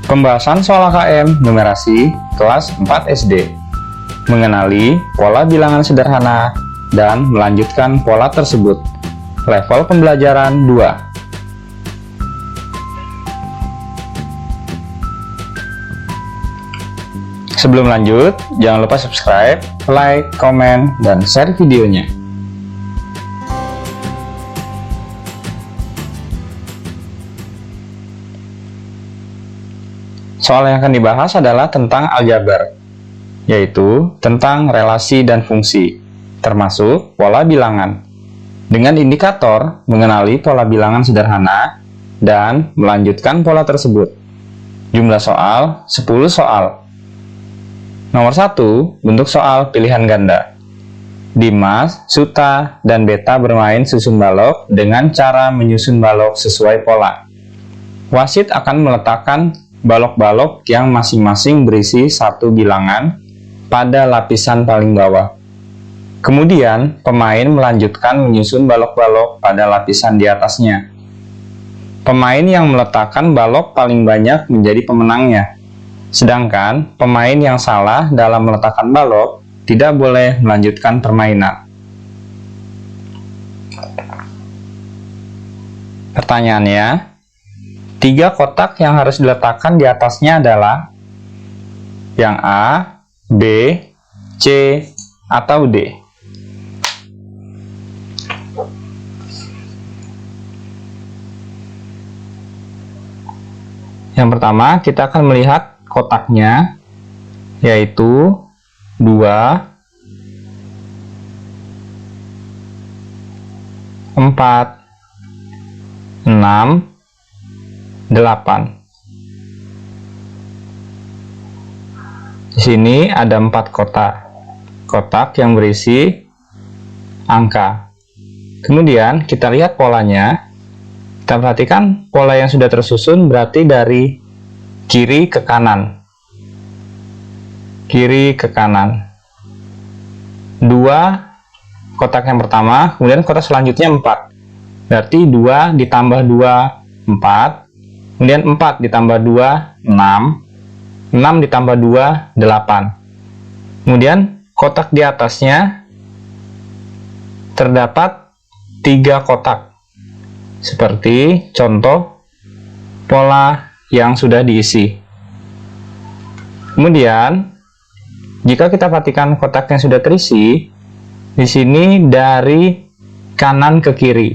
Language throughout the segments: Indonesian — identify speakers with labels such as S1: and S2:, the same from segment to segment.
S1: Pembahasan soal KM numerasi kelas 4 SD. Mengenali pola bilangan sederhana dan melanjutkan pola tersebut. Level pembelajaran 2. Sebelum lanjut, jangan lupa subscribe, like, komen, dan share videonya. Soal yang akan dibahas adalah tentang aljabar, yaitu tentang relasi dan fungsi, termasuk pola bilangan. Dengan indikator mengenali pola bilangan sederhana dan melanjutkan pola tersebut. Jumlah soal 10 soal. Nomor 1, bentuk soal pilihan ganda. Dimas, Suta, dan Beta bermain susun balok dengan cara menyusun balok sesuai pola. Wasit akan meletakkan balok-balok yang masing-masing berisi satu bilangan pada lapisan paling bawah. Kemudian, pemain melanjutkan menyusun balok-balok pada lapisan di atasnya. Pemain yang meletakkan balok paling banyak menjadi pemenangnya. Sedangkan, pemain yang salah dalam meletakkan balok tidak boleh melanjutkan permainan. Pertanyaannya, 3 kotak yang harus diletakkan di atasnya adalah yang A, B, C, atau D. Yang pertama, kita akan melihat kotaknya, yaitu 2, 4, 6, 8. Di sini ada 4 kotak yang berisi angka. Kemudian kita lihat polanya. Kita perhatikan pola yang sudah tersusun berarti dari kiri ke kanan. Kiri ke kanan. 2 kotak yang pertama, kemudian kotak selanjutnya 4. Berarti 2 ditambah 2, 4. Kemudian 4 ditambah 2, 6. 6 ditambah 2, 8. Kemudian kotak di atasnya terdapat 3 kotak. Seperti contoh pola yang sudah diisi. Kemudian, jika kita perhatikan kotak yang sudah terisi, di sini dari kanan ke kiri.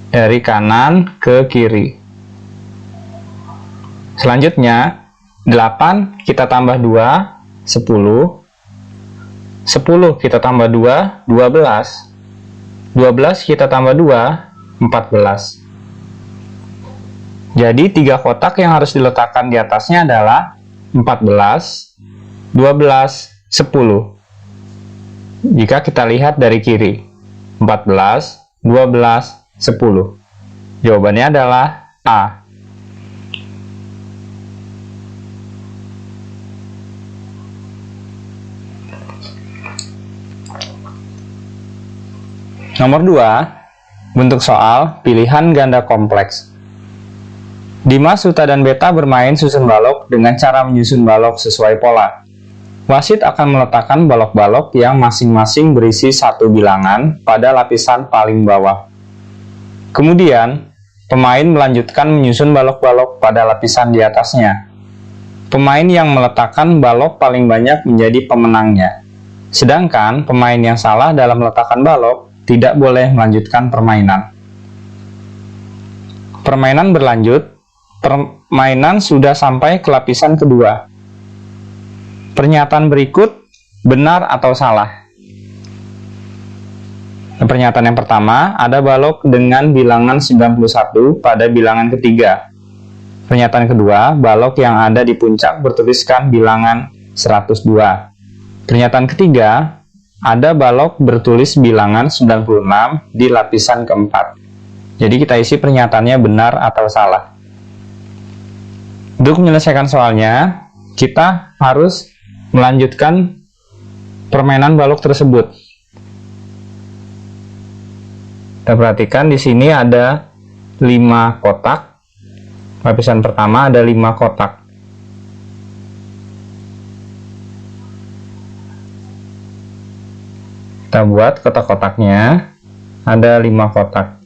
S1: Dari kanan ke kiri. Selanjutnya, 8 kita tambah 2, 10. 10 kita tambah 2, 12. 12 kita tambah 2, 14. Jadi 3 kotak yang harus diletakkan di atasnya adalah 14, 12, 10. Jika kita lihat dari kiri, 14, 12, 10. Jawabannya adalah A. Nomor 2, bentuk soal pilihan ganda kompleks. Dimas, Suta, dan Beta bermain susun balok dengan cara menyusun balok sesuai pola. Wasit akan meletakkan balok-balok yang masing-masing berisi satu bilangan pada lapisan paling bawah. Kemudian, pemain melanjutkan menyusun balok-balok pada lapisan di atasnya. Pemain yang meletakkan balok paling banyak menjadi pemenangnya. Sedangkan, pemain yang salah dalam meletakkan balok tidak boleh melanjutkan permainan. Permainan berlanjut. Permainan sudah sampai ke lapisan kedua. Pernyataan berikut benar atau salah? Pernyataan yang pertama, ada balok dengan bilangan 91 pada bilangan ketiga. Pernyataan kedua, balok yang ada di puncak bertuliskan bilangan 102. Pernyataan ketiga, ada balok bertulis bilangan 96 di lapisan keempat. Jadi kita isi pernyataannya benar atau salah. Untuk menyelesaikan soalnya, kita harus melanjutkan permainan balok tersebut. Kita perhatikan di sini ada 5 kotak. Lapisan pertama ada 5 kotak. Kita buat kotak-kotaknya, ada 5 kotak.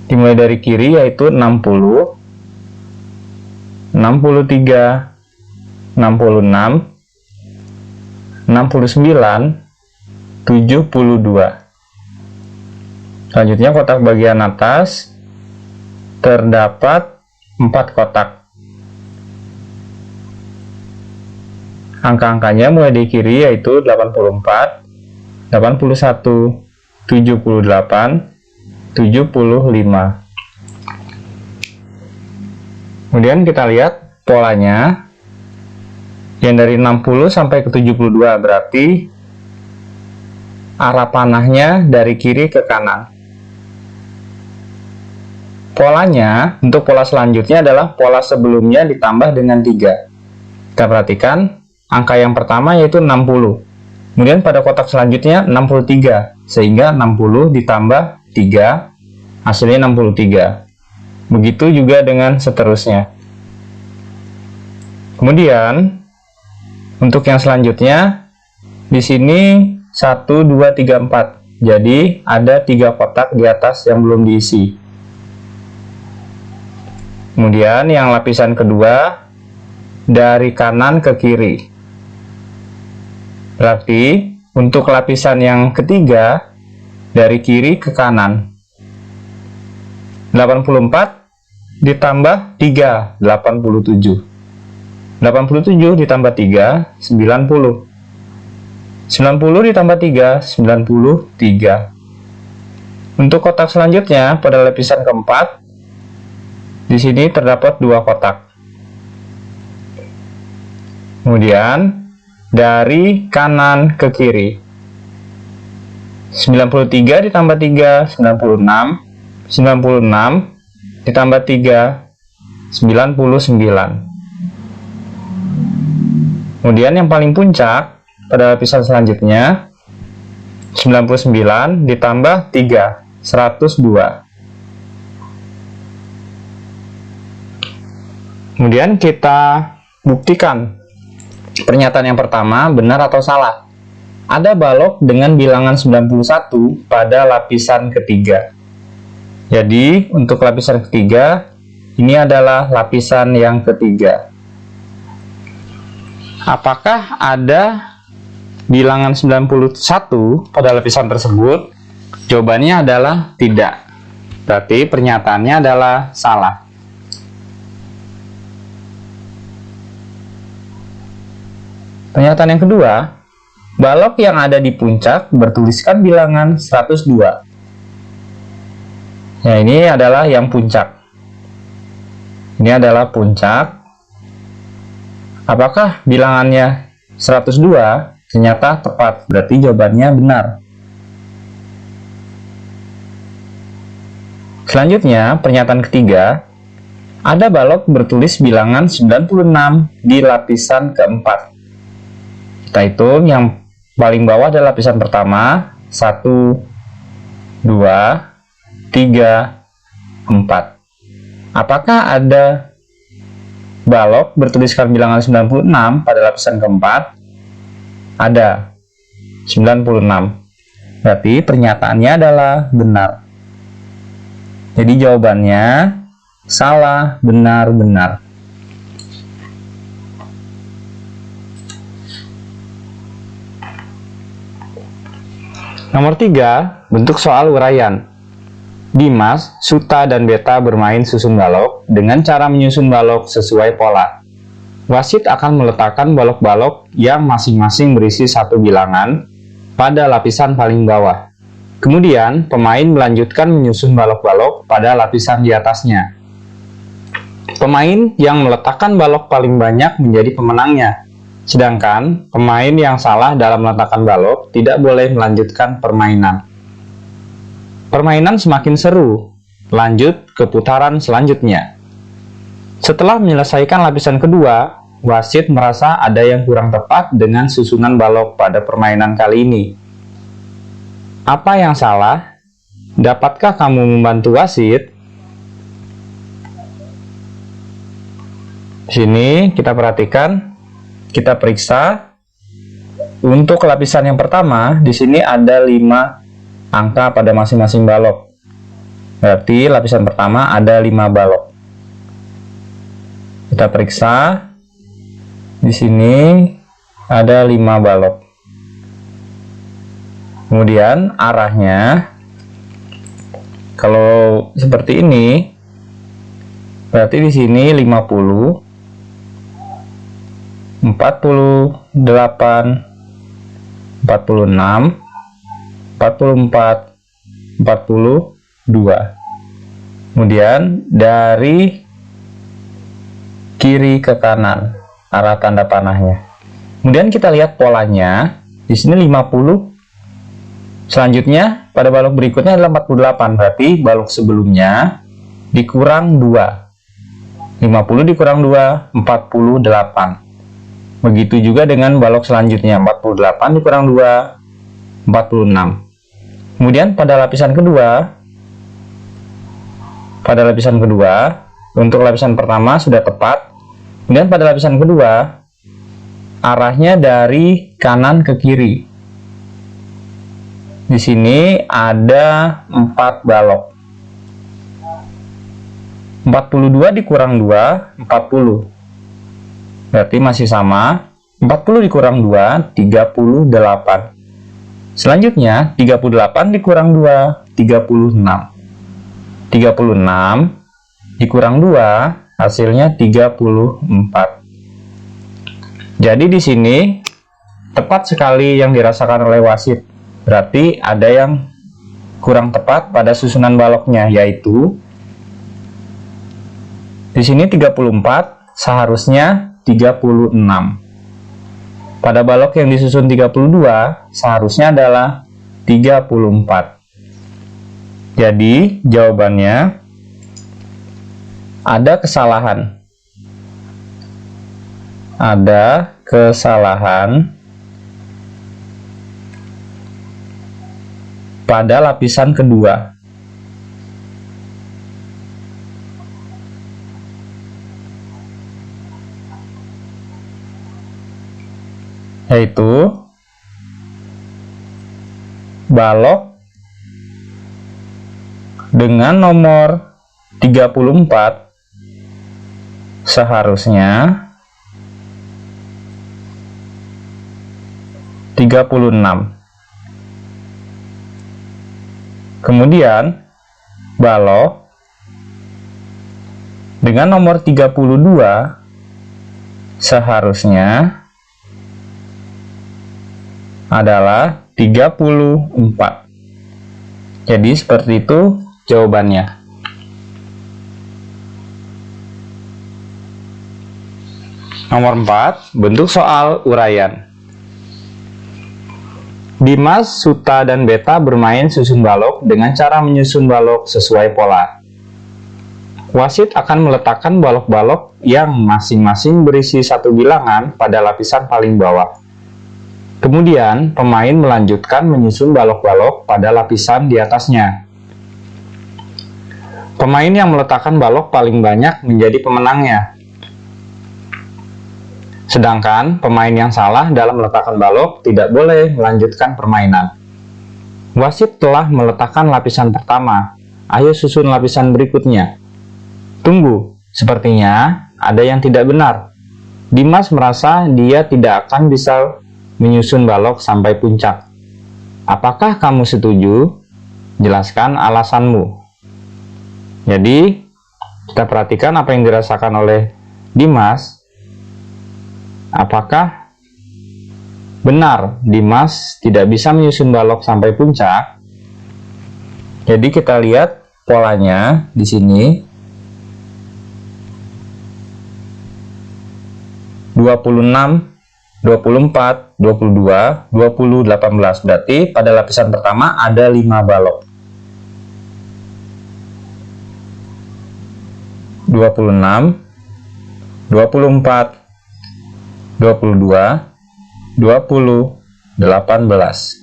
S1: Dimulai dari kiri yaitu 60, 63, 66, 69, 72. Selanjutnya kotak bagian atas terdapat 4 kotak. Angka-angkanya mulai dari kiri yaitu 84, 81, 78, 75. Kemudian kita lihat polanya. Yang dari 60 sampai ke 72 berarti arah panahnya dari kiri ke kanan. Polanya, untuk pola selanjutnya adalah pola sebelumnya ditambah dengan 3. Kita perhatikan, angka yang pertama yaitu 60. Kemudian pada kotak selanjutnya 63. Sehingga 60 ditambah 3, hasilnya 63. Begitu juga dengan seterusnya. Kemudian, untuk yang selanjutnya, di sini 1, 2, 3, 4. Jadi, ada 3 kotak di atas yang belum diisi. Kemudian yang lapisan kedua dari kanan ke kiri. Berarti untuk lapisan yang ketiga dari kiri ke kanan. 84 ditambah 3, 87. 87 ditambah 3, 90. 90 ditambah 3, 93. Untuk kotak selanjutnya pada lapisan keempat, di sini terdapat 2 kotak. Kemudian dari kanan ke kiri. 93 ditambah 3, 96. 96 ditambah 3, 99. Kemudian yang paling puncak pada lapisan selanjutnya 99 ditambah 3, 102. Kemudian kita buktikan pernyataan yang pertama benar atau salah. Ada balok dengan bilangan 91 pada lapisan ketiga. Jadi untuk lapisan ketiga, ini adalah lapisan yang ketiga. Apakah ada bilangan 91 pada lapisan tersebut? Jawabannya adalah tidak. Berarti pernyataannya adalah salah. Pernyataan yang kedua, balok yang ada di puncak bertuliskan bilangan 102. Ya, ini adalah yang puncak. Ini adalah puncak. Apakah bilangannya 102? Ternyata tepat, berarti jawabannya benar. Selanjutnya, pernyataan ketiga, ada balok bertulis bilangan 96 di lapisan keempat. Kita hitung yang paling bawah adalah lapisan pertama, 1, 2, 3, 4. Apakah ada balok bertuliskan bilangan 96 pada lapisan keempat? Ada, 96. Berarti pernyataannya adalah benar. Jadi jawabannya salah, benar, benar. Nomor 3, bentuk soal uraian. Dimas, Suta, dan Beta bermain susun balok dengan cara menyusun balok sesuai pola. Wasit akan meletakkan balok-balok yang masing-masing berisi satu bilangan pada lapisan paling bawah. Kemudian, pemain melanjutkan menyusun balok-balok pada lapisan di atasnya. Pemain yang meletakkan balok paling banyak menjadi pemenangnya. Sedangkan pemain yang salah dalam meletakkan balok tidak boleh melanjutkan permainan. Permainan semakin seru. Lanjut ke putaran selanjutnya. Setelah menyelesaikan lapisan kedua, wasit merasa ada yang kurang tepat dengan susunan balok pada permainan kali ini. Apa yang salah? Dapatkah kamu membantu wasit? Sini kita perhatikan, kita periksa. Untuk lapisan yang pertama, di sini ada 5 angka pada masing-masing balok. Berarti lapisan pertama ada 5 balok. Kita periksa. Di sini ada 5 balok. Kemudian arahnya, kalau seperti ini, berarti di sini 50, 48, 46, 44, 42. Kemudian dari kiri ke kanan arah tanda panahnya. Kemudian kita lihat polanya. Di sini 50. Selanjutnya pada balok berikutnya adalah 48. Berarti balok sebelumnya dikurang 2. 50 dikurang 2, 48. Begitu juga dengan balok selanjutnya, 48 dikurang 2, 46. Kemudian pada lapisan kedua, untuk lapisan pertama sudah tepat. Kemudian pada lapisan kedua, arahnya dari kanan ke kiri. Di sini ada 4 balok. 42 dikurang 2, 40. Berarti masih sama. 40 dikurang 2, 38. Selanjutnya, 38 dikurang 2, 36. 36 dikurang 2, hasilnya 34. Jadi di sini tepat sekali yang dirasakan oleh wasit. Berarti ada yang kurang tepat pada susunan baloknya, yaitu di sini 34, seharusnya 36. Pada balok yang disusun 32, seharusnya adalah 34. Jadi, jawabannya ada kesalahan. Ada kesalahan pada lapisan kedua. Yaitu balok dengan nomor 34 seharusnya 36. Kemudian balok dengan nomor 32 seharusnya adalah 34. Jadi seperti itu jawabannya. Nomor 4, bentuk soal uraian. Dimas, Suta, dan Beta bermain susun balok dengan cara menyusun balok sesuai pola. Wasit akan meletakkan balok-balok yang masing-masing berisi satu bilangan pada lapisan paling bawah. Kemudian, pemain melanjutkan menyusun balok-balok pada lapisan di atasnya. Pemain yang meletakkan balok paling banyak menjadi pemenangnya. Sedangkan pemain yang salah dalam meletakkan balok tidak boleh melanjutkan permainan. Wasit telah meletakkan lapisan pertama. Ayo susun lapisan berikutnya. Tunggu, sepertinya ada yang tidak benar. Dimas merasa dia tidak akan bisa menyusun balok sampai puncak. Apakah kamu setuju? Jelaskan alasanmu. Jadi, kita perhatikan apa yang dirasakan oleh Dimas. Apakah benar Dimas tidak bisa menyusun balok sampai puncak? Jadi kita lihat polanya di sini. 26, 24, 22, 20, 18. Berarti pada lapisan pertama ada 5 balok. 26, 24, 22, 20, 18.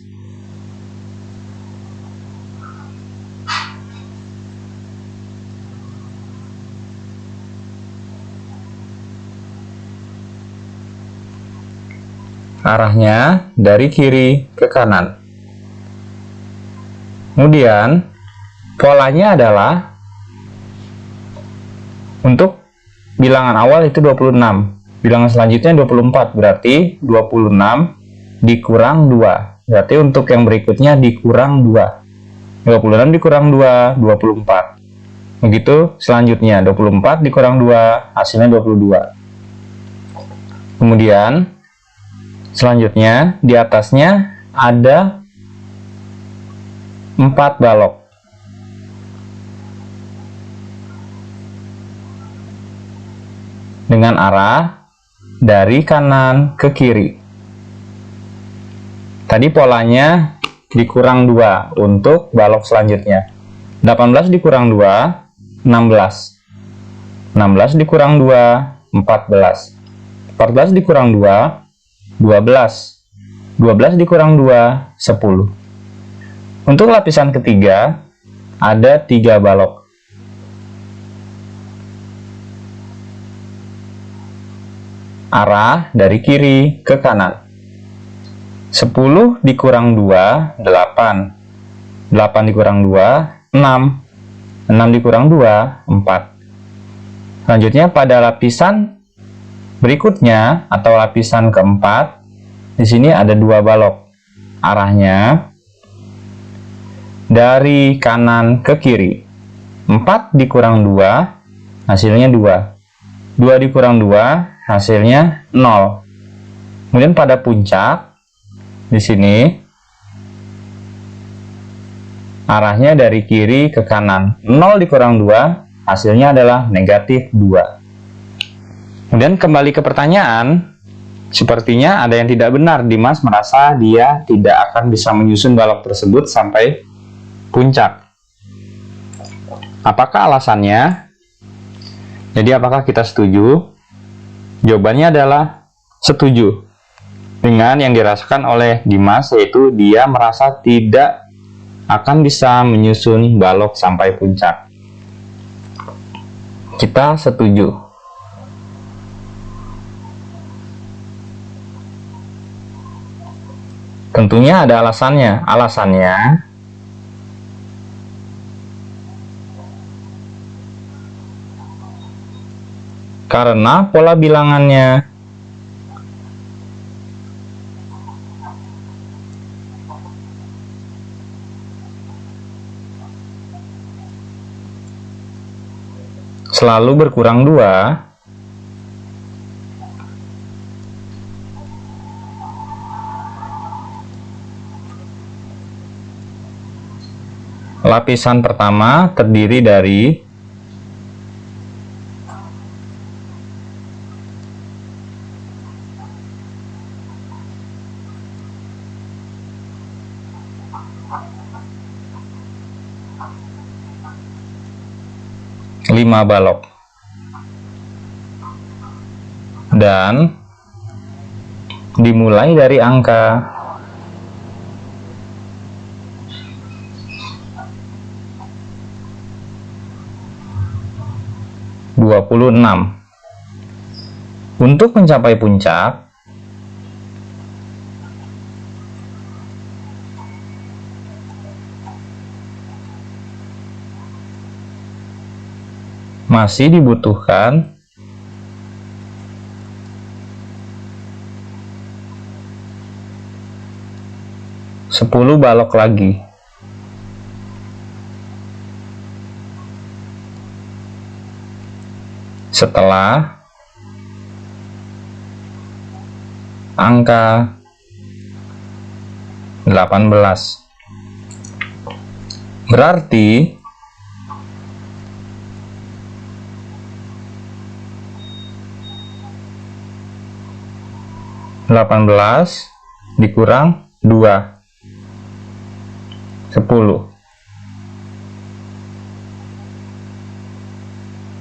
S1: Arahnya dari kiri ke kanan. Kemudian polanya adalah untuk bilangan awal itu 26, bilangan selanjutnya 24, berarti 26 dikurang 2, berarti untuk yang berikutnya dikurang 2, 26 dikurang 2, 24, begitu selanjutnya 24 dikurang 2, hasilnya 22. Kemudian selanjutnya di atasnya ada 4 balok. Dengan arah dari kanan ke kiri. Tadi polanya dikurang 2 untuk balok selanjutnya. 18 dikurang 2, 16. 16 dikurang 2, 14. 14 dikurang 2, 12. 12 dikurang 2, 10. Untuk lapisan ketiga, ada 3 balok. Arah dari kiri ke kanan. 10 dikurang 2, 8. 8 dikurang 2, 6. 6 dikurang 2, 4. Selanjutnya pada lapisan berikutnya atau lapisan keempat, di sini ada 2 balok. Arahnya dari kanan ke kiri. 4 dikurang 2, hasilnya 2. 2 dikurang 2, hasilnya 0. Kemudian pada puncak di sini arahnya dari kiri ke kanan. 0 dikurang 2, hasilnya adalah negatif 2. Kemudian kembali ke pertanyaan, sepertinya ada yang tidak benar. Dimas merasa dia tidak akan bisa menyusun balok tersebut sampai puncak. Apakah alasannya? Jadi apakah kita setuju? Jawabannya adalah setuju dengan yang dirasakan oleh Dimas, yaitu dia merasa tidak akan bisa menyusun balok sampai puncak. Kita setuju. Tentunya ada alasannya. Alasannya karena pola bilangannya selalu berkurang 2, lapisan pertama terdiri dari lima balok dan dimulai dari angka 26. Untuk mencapai puncak, masih dibutuhkan 10 balok lagi. Setelah angka 18. Berarti dikurang 2, 10.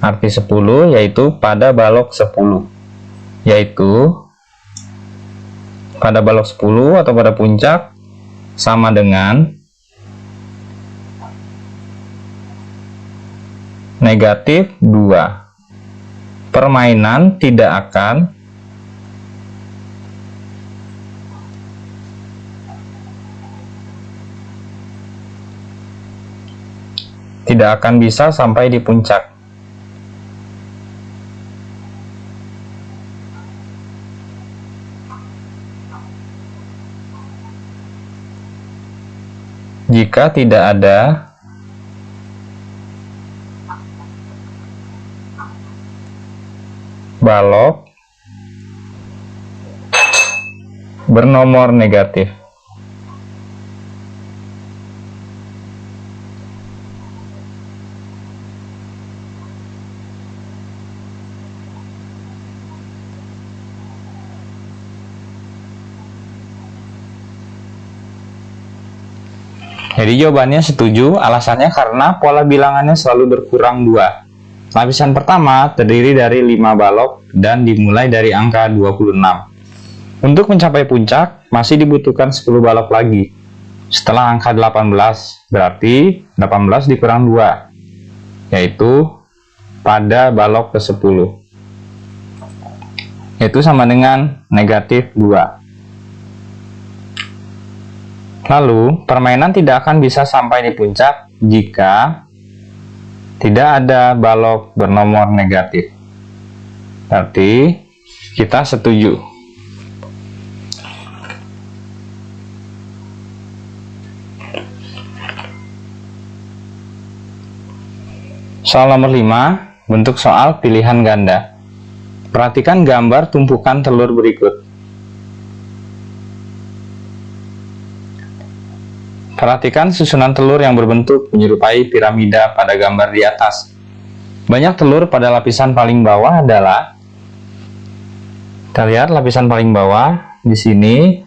S1: Arti 10 yaitu pada balok 10, yaitu pada balok 10 atau pada puncak sama dengan negatif 2. Permainan tidak akan tidak akan bisa sampai di puncak. Jika tidak ada balok bernomor negatif. Jadi jawabannya setuju, alasannya karena pola bilangannya selalu berkurang 2. Lapisan pertama terdiri dari 5 balok dan dimulai dari angka 26. Untuk mencapai puncak, masih dibutuhkan 10 balok lagi. Setelah angka 18, berarti 18 dikurang 2, yaitu pada balok ke-10. Itu sama dengan negatif 2. Lalu, permainan tidak akan bisa sampai di puncak jika tidak ada balok bernomor negatif. Berarti, kita setuju. Soal nomor 5, bentuk soal pilihan ganda. Perhatikan gambar tumpukan telur berikut. Perhatikan susunan telur yang berbentuk menyerupai piramida pada gambar di atas. Banyak telur pada lapisan paling bawah adalah, kita lihat lapisan paling bawah di sini.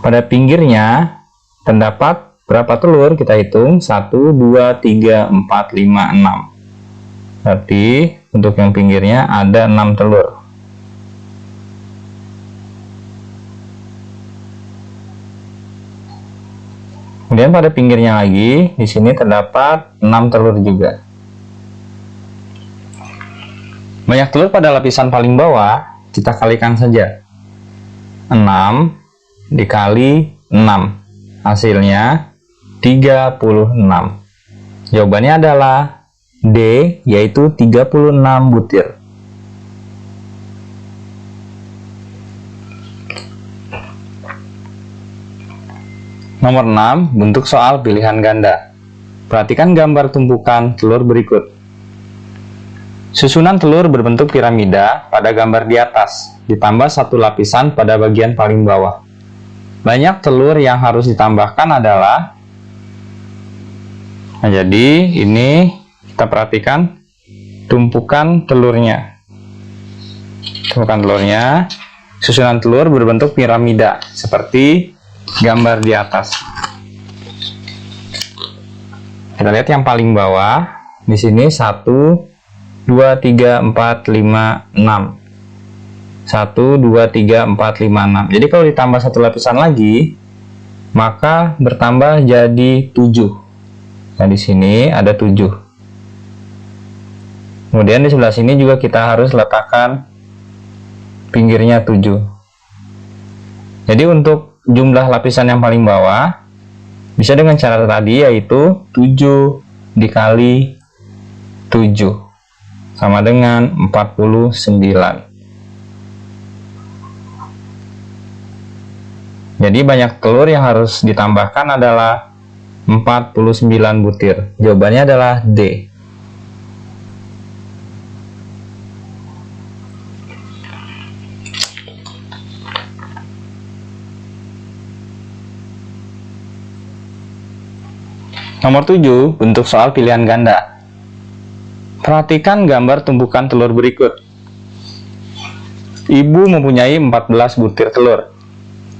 S1: Pada pinggirnya terdapat berapa telur? Kita hitung 1, 2, 3, 4, 5, 6. Berarti untuk yang pinggirnya ada 6 telur. Kemudian pada pinggirnya lagi, di sini terdapat 6 telur juga. Banyak telur pada lapisan paling bawah, kita kalikan saja. 6 dikali 6, hasilnya 36. Jawabannya adalah D, yaitu 36 butir. Nomor 6, bentuk soal pilihan ganda. Perhatikan gambar tumpukan telur berikut. Susunan telur berbentuk piramida pada gambar di atas, ditambah satu lapisan pada bagian paling bawah. Banyak telur yang harus ditambahkan adalah, nah jadi ini kita perhatikan tumpukan telurnya. Tumpukan telurnya, susunan telur berbentuk piramida, seperti gambar di atas. Kita lihat yang paling bawah. Di sini 1, 2, 3, 4, 5, 6. 1, 2, 3, 4, 5, 6. Jadi kalau ditambah satu lapisan lagi, maka bertambah jadi 7. Nah, di sini ada 7. Kemudian di sebelah sini juga kita harus letakkan pinggirnya 7. Jadi untuk jumlah lapisan yang paling bawah bisa dengan cara tadi, yaitu 7 dikali 7 sama dengan 49. Jadi banyak telur yang harus ditambahkan adalah 49 butir. Jawabannya adalah D. Nomor 7, bentuk soal pilihan ganda. Perhatikan gambar tumpukan telur berikut. Ibu mempunyai 14 butir telur.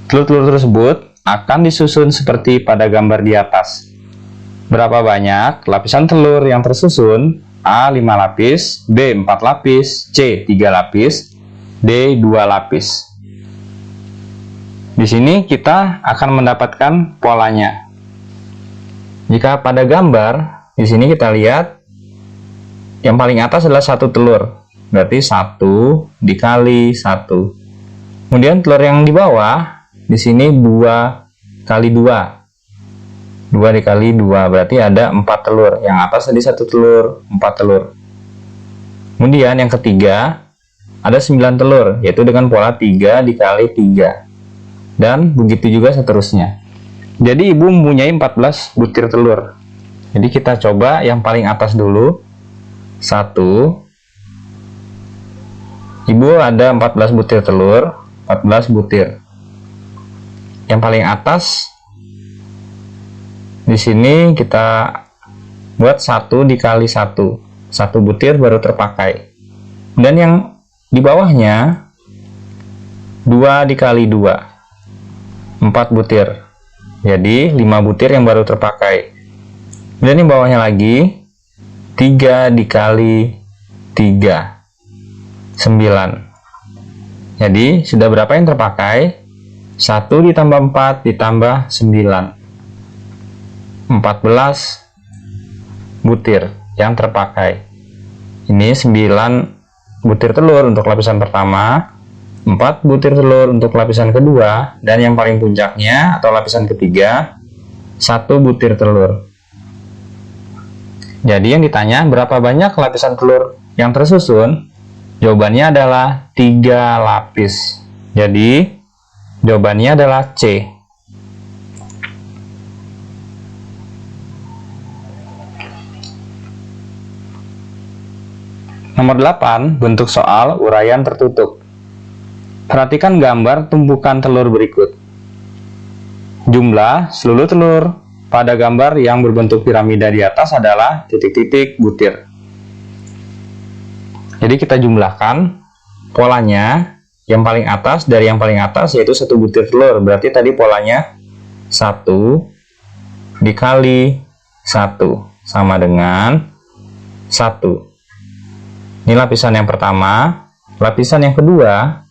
S1: Telur-telur tersebut akan disusun seperti pada gambar di atas. Berapa banyak lapisan telur yang tersusun? A 5 lapis, B 4 lapis, C 3 lapis, D 2 lapis. Di sini kita akan mendapatkan polanya. Jika pada gambar, di sini kita lihat yang paling atas adalah satu telur. Berarti 1 dikali 1. Kemudian telur yang di bawah, di sini 2 kali 2. 2 dikali 2 berarti ada 4 telur. Yang atas tadi 1 telur, 4 telur. Kemudian yang ketiga ada 9 telur, yaitu dengan pola 3 dikali 3. Dan begitu juga seterusnya. Jadi ibu mempunyai 14 butir telur. Jadi kita coba yang paling atas dulu. 1. Ibu ada 14 butir telur, 14 butir. Yang paling atas di sini kita buat 1 dikali 1. 1 butir baru terpakai. Dan yang di bawahnya 2 dikali 2. 4 butir. Jadi 5 butir yang baru terpakai. Dan di bawahnya lagi 3 dikali 3. 9. Jadi sudah berapa yang terpakai? 1 ditambah 4 ditambah 9. 14 butir yang terpakai. Ini 9 butir telur untuk lapisan pertama, 4 butir telur untuk lapisan kedua, dan yang paling puncaknya atau lapisan ketiga 1 butir telur. Jadi yang ditanya berapa banyak lapisan telur yang tersusun? Jawabannya adalah 3 lapis. Jadi jawabannya adalah C. Nomor 8, bentuk soal uraian tertutup. Perhatikan gambar tumpukan telur berikut. Jumlah seluruh telur pada gambar yang berbentuk piramida di atas adalah titik-titik butir. Jadi kita jumlahkan polanya yang paling atas dari yang paling atas, yaitu 1 butir telur. Berarti tadi polanya 1 dikali 1 sama dengan 1. Ini lapisan yang pertama. Lapisan yang kedua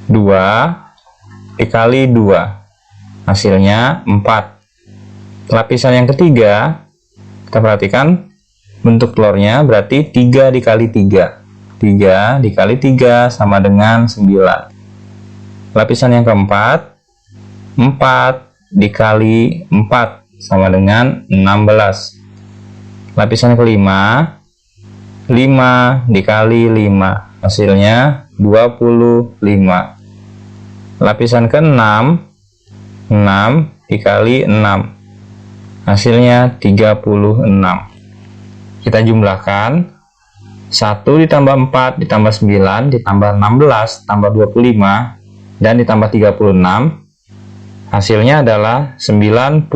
S1: 2 dikali 2, hasilnya 4. Lapisan yang ketiga, kita perhatikan bentuk telurnya berarti 3 dikali 3. 3 dikali 3 sama dengan 9. Lapisan yang keempat 4 dikali 4 sama dengan 16. Lapisan yang kelima 5 dikali 5, hasilnya 25. Lapisan ke-6 6 dikali 6, hasilnya 36. Kita jumlahkan 1 ditambah 4 ditambah 9 ditambah 16 tambah 25 dan ditambah 36, hasilnya adalah 91.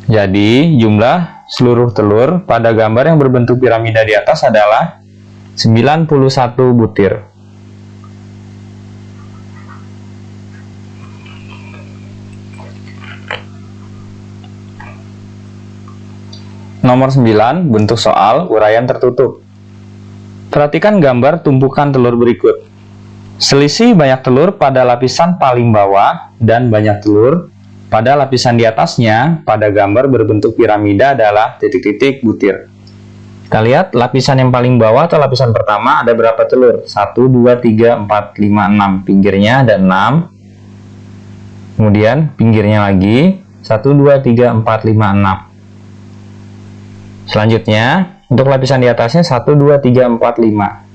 S1: Jadi jumlah seluruh telur pada gambar yang berbentuk piramida di atas adalah 91 butir. Nomor 9, bentuk soal uraian tertutup. Perhatikan gambar tumpukan telur berikut. Selisih banyak telur pada lapisan paling bawah dan banyak telur pada lapisan di atasnya pada gambar berbentuk piramida adalah titik-titik butir. Kita lihat lapisan yang paling bawah atau lapisan pertama ada berapa telur? 1, 2, 3, 4, 5, 6. Pinggirnya ada 6. Kemudian pinggirnya lagi 1, 2, 3, 4, 5, 6. Selanjutnya untuk lapisan di atasnya 1, 2, 3, 4, 5.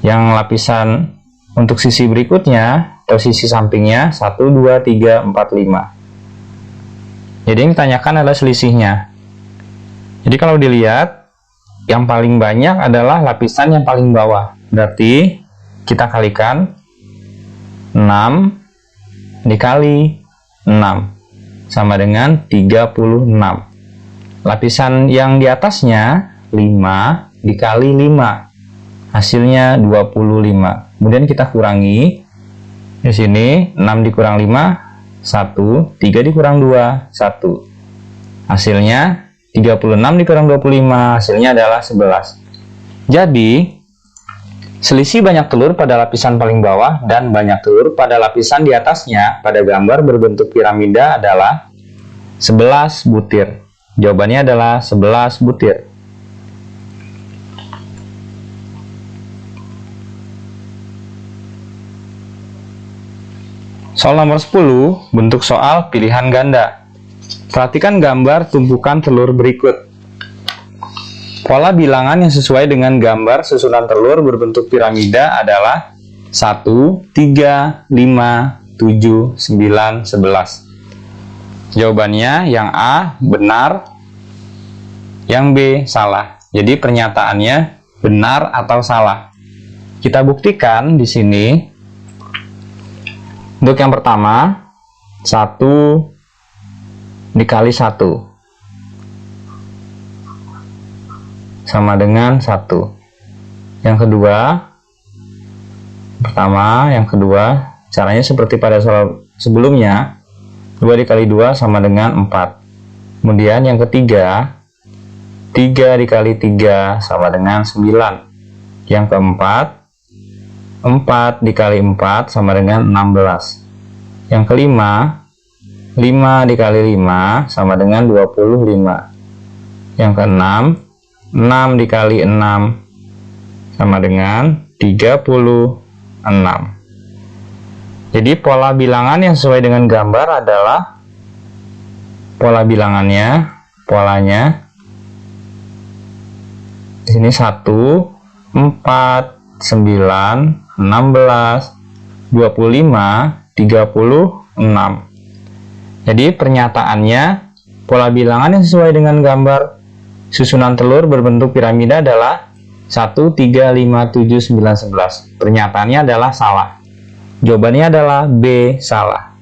S1: Yang lapisan untuk sisi berikutnya atau sisi sampingnya 1, 2, 3, 4, 5. Jadi yang ditanyakan adalah selisihnya. Jadi kalau dilihat yang paling banyak adalah lapisan yang paling bawah. Berarti kita kalikan 6 dikali 6 sama dengan 36. Lapisan yang di atasnya 5 dikali 5, hasilnya 25. Kemudian kita kurangi. Di sini 6 dikurang 5, 1, 3 dikurang 2, 1. Hasilnya 36 dikurang 25, hasilnya adalah 11. Jadi, selisih banyak telur pada lapisan paling bawah dan banyak telur pada lapisan di atasnya pada gambar berbentuk piramida adalah 11 butir. Jawabannya adalah 11 butir. Soal nomor 10, bentuk soal pilihan ganda. Perhatikan gambar tumpukan telur berikut. Pola bilangan yang sesuai dengan gambar susunan telur berbentuk piramida adalah 1, 3, 5, 7, 9, 11. Jawabannya yang A benar, yang B salah. Jadi pernyataannya benar atau salah. Kita buktikan di sini. Untuk yang pertama, 1 dikali 1 sama dengan 1. Yang kedua, yang kedua, caranya seperti pada soal sebelumnya, 2 dikali 2 sama dengan 4. Kemudian yang ketiga, 3 dikali 3 sama dengan 9. Yang keempat, 4 dikali 4 sama dengan 16. Yang kelima, 5 dikali 5 sama dengan 25. Yang keenam, 6 dikali 6 sama dengan 36. Jadi pola bilangan yang sesuai dengan gambar adalah polanya di sini 1, 4, 9, 16, 25, 36. Jadi pernyataannya pola bilangan yang sesuai dengan gambar susunan telur berbentuk piramida adalah 1, 3, 5, 7, 9, 11. Pernyataannya adalah salah. Jawabannya adalah B, salah.